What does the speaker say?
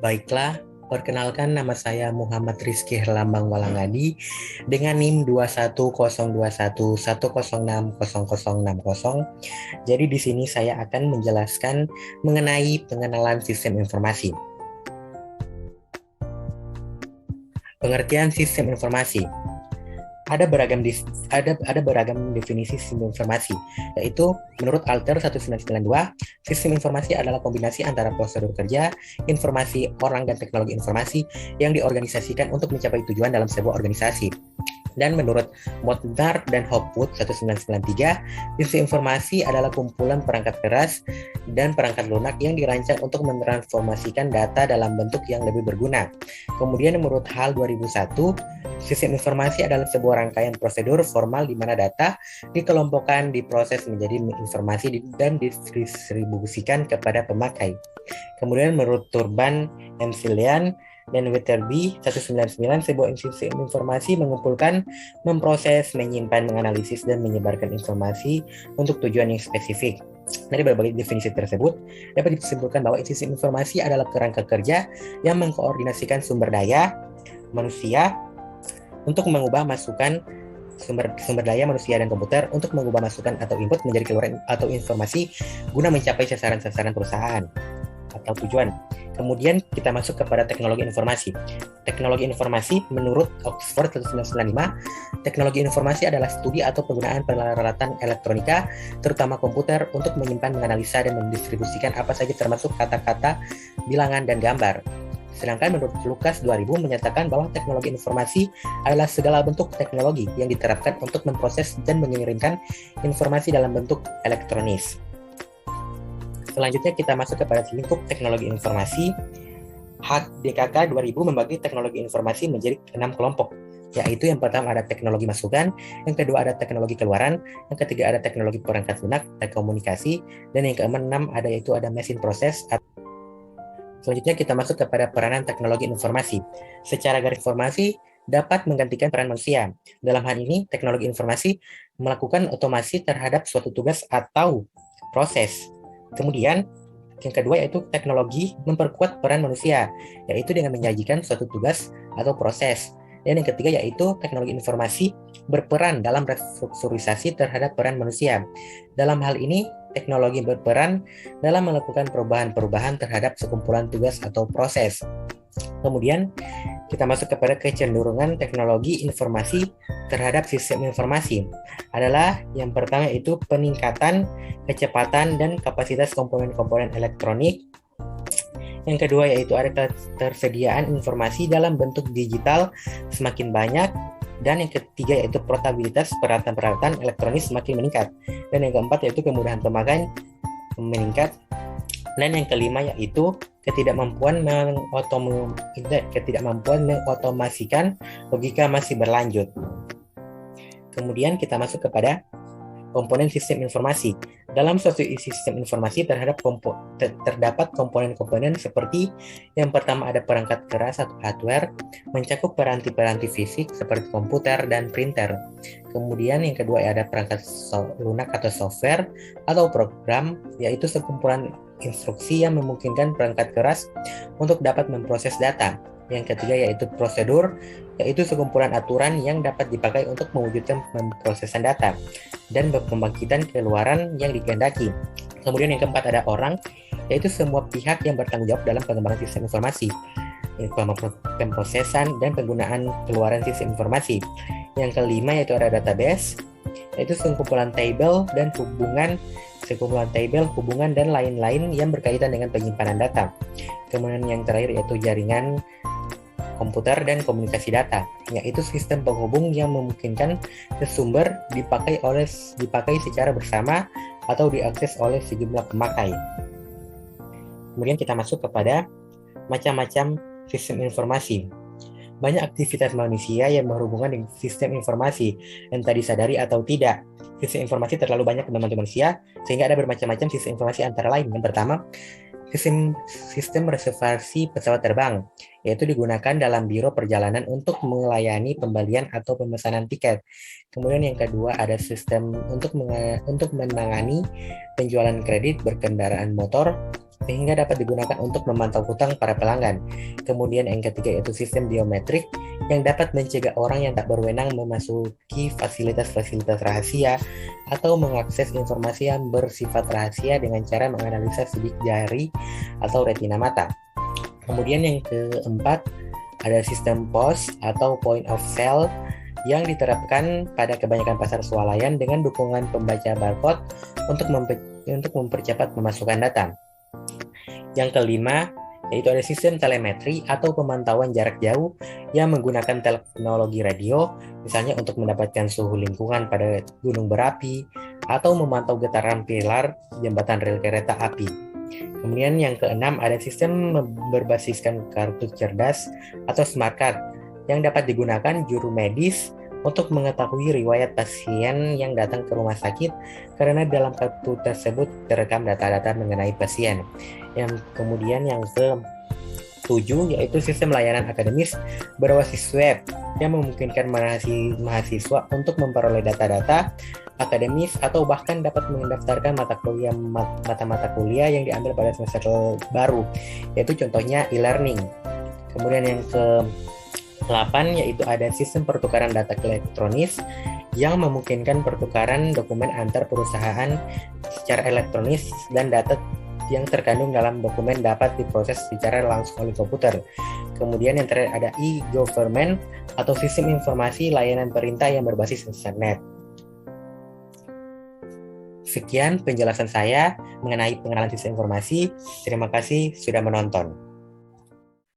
Baiklah, perkenalkan nama saya Muhammad Rizky Herlambang Walangadi dengan NIM 2102101060060. Jadi di sini saya akan menjelaskan mengenai pengenalan sistem informasi. Pengertian sistem informasi. Ada beragam definisi sistem informasi, yaitu menurut Alter 1992, sistem informasi adalah kombinasi antara prosedur kerja, informasi, orang, dan teknologi informasi yang diorganisasikan untuk mencapai tujuan dalam sebuah organisasi. Dan menurut Modnar dan Hopwood 1993, sistem informasi adalah kumpulan perangkat keras dan perangkat lunak yang dirancang untuk mentransformasikan data dalam bentuk yang lebih berguna. Kemudian menurut Hall 2001, sistem informasi adalah sebuah rangkaian prosedur formal di mana data dikelompokkan, diproses menjadi informasi dan didistribusikan kepada pemakai. Kemudian menurut Turban, Emsilian, dan Wetherby 199, sebuah sistem informasi mengumpulkan, memproses, menyimpan, menganalisis, dan menyebarkan informasi untuk tujuan yang spesifik. Dari berbagai definisi tersebut, dapat disimpulkan bahwa sistem informasi adalah kerangka kerja yang mengkoordinasikan sumber daya manusia untuk mengubah masukan sumber daya manusia dan komputer untuk mengubah masukan atau input menjadi keluaran atau informasi guna mencapai sasaran-sasaran perusahaan atau tujuan. Kemudian kita masuk kepada teknologi informasi. Teknologi informasi menurut Oxford 1995, teknologi informasi adalah studi atau penggunaan peralatan elektronika, terutama komputer, untuk menyimpan, menganalisa, dan mendistribusikan apa saja termasuk kata-kata, bilangan, dan gambar. Sedangkan menurut Lucas 2000 menyatakan bahwa teknologi informasi adalah segala bentuk teknologi yang diterapkan untuk memproses dan mengirimkan informasi dalam bentuk elektronis. Selanjutnya kita masuk kepada lingkup teknologi informasi. HDKK 2000 membagi teknologi informasi menjadi 6 kelompok, yaitu yang pertama ada teknologi masukan, yang kedua ada teknologi keluaran, yang ketiga ada teknologi perangkat lunak, komunikasi, dan yang keenam ada mesin proses. Selanjutnya kita masuk kepada peranan teknologi informasi. Secara garis formasi dapat menggantikan peran manusia. Dalam hal ini, teknologi informasi melakukan otomasi terhadap suatu tugas atau proses. Kemudian, yang kedua yaitu teknologi memperkuat peran manusia, yaitu dengan menyajikan suatu tugas atau proses. Dan yang ketiga yaitu teknologi informasi berperan dalam restrukturisasi terhadap peran manusia. Dalam hal ini, teknologi berperan dalam melakukan perubahan-perubahan terhadap sekumpulan tugas atau proses. Kemudian, kita masuk kepada kecenderungan teknologi informasi terhadap sistem informasi. Adalah yang pertama yaitu peningkatan kecepatan dan kapasitas komponen-komponen elektronik. Yang kedua yaitu ada ketersediaan informasi dalam bentuk digital semakin banyak. Dan yang ketiga yaitu portabilitas peralatan-peralatan elektronik semakin meningkat. Dan yang keempat yaitu kemudahan pemakaian meningkat. Dan yang kelima yaitu ketidakmampuan mengotomasikan logika masih berlanjut. Kemudian kita masuk kepada komponen sistem informasi. Dalam suatu sistem informasi terdapat komponen-komponen seperti yang pertama ada perangkat keras atau hardware, mencakup peranti-peranti fisik seperti komputer dan printer. Kemudian yang kedua ada perangkat lunak atau software atau program, yaitu sekumpulan instruksi yang memungkinkan perangkat keras untuk dapat memproses data. Yang ketiga yaitu prosedur, yaitu sekumpulan aturan yang dapat dipakai untuk mewujudkan pemrosesan data dan pembangkitan keluaran yang dikehendaki. Kemudian yang keempat ada orang, yaitu semua pihak yang bertanggung jawab dalam pengembangan sistem informasi, pemrosesan dan penggunaan keluaran sistem informasi. Yang kelima yaitu ada database, yaitu sekumpulan tabel, hubungan, dan lain-lain yang berkaitan dengan penyimpanan data. Kemudian yang terakhir yaitu jaringan komputer dan komunikasi data, yaitu sistem penghubung yang memungkinkan sumber dipakai secara bersama atau diakses oleh sejumlah pemakai. Kemudian kita masuk kepada macam-macam sistem informasi. Banyak aktivitas manusia yang berhubungan dengan sistem informasi, entah disadari atau tidak. Sistem informasi terlalu banyak membantu manusia, sehingga ada bermacam-macam sistem informasi antara lain. Yang pertama, sistem reservasi pesawat terbang, yaitu digunakan dalam biro perjalanan untuk melayani pembelian atau pemesanan tiket. Kemudian yang kedua ada sistem untuk menangani penjualan kredit berkendaraan motor. sehingga dapat digunakan untuk memantau hutang para pelanggan. Kemudian yang ketiga yaitu sistem biometrik yang dapat mencegah orang yang tak berwenang memasuki fasilitas-fasilitas rahasia atau mengakses informasi yang bersifat rahasia dengan cara menganalisa sidik jari atau retina mata. Kemudian yang keempat ada sistem POS atau point of sale yang diterapkan pada kebanyakan pasar swalayan dengan dukungan pembaca barcode untuk mempercepat pemasukan data. Yang kelima, yaitu ada sistem telemetri atau pemantauan jarak jauh yang menggunakan teknologi radio, misalnya untuk mendapatkan suhu lingkungan pada gunung berapi atau memantau getaran pilar jembatan rel kereta api. Kemudian yang keenam ada sistem berbasiskan kartu cerdas atau smart card yang dapat digunakan juru medis untuk mengetahui riwayat pasien yang datang ke rumah sakit karena dalam kartu tersebut terekam data-data mengenai pasien. Kemudian yang ke-7 yaitu sistem layanan akademis berbasis web yang memungkinkan mahasiswa untuk memperoleh data-data akademis atau bahkan dapat mendaftarkan mata-mata kuliah yang diambil pada semester baru, yaitu contohnya e-learning. Kemudian yang ke-8 yaitu ada sistem pertukaran data elektronis yang memungkinkan pertukaran dokumen antar perusahaan secara elektronis dan data yang terkandung dalam dokumen dapat diproses secara langsung oleh komputer. Kemudian yang terakhir ada e-government atau sistem informasi layanan perintah yang berbasis internet. Sekian penjelasan saya mengenai pengenalan sistem informasi. Terima kasih sudah menonton.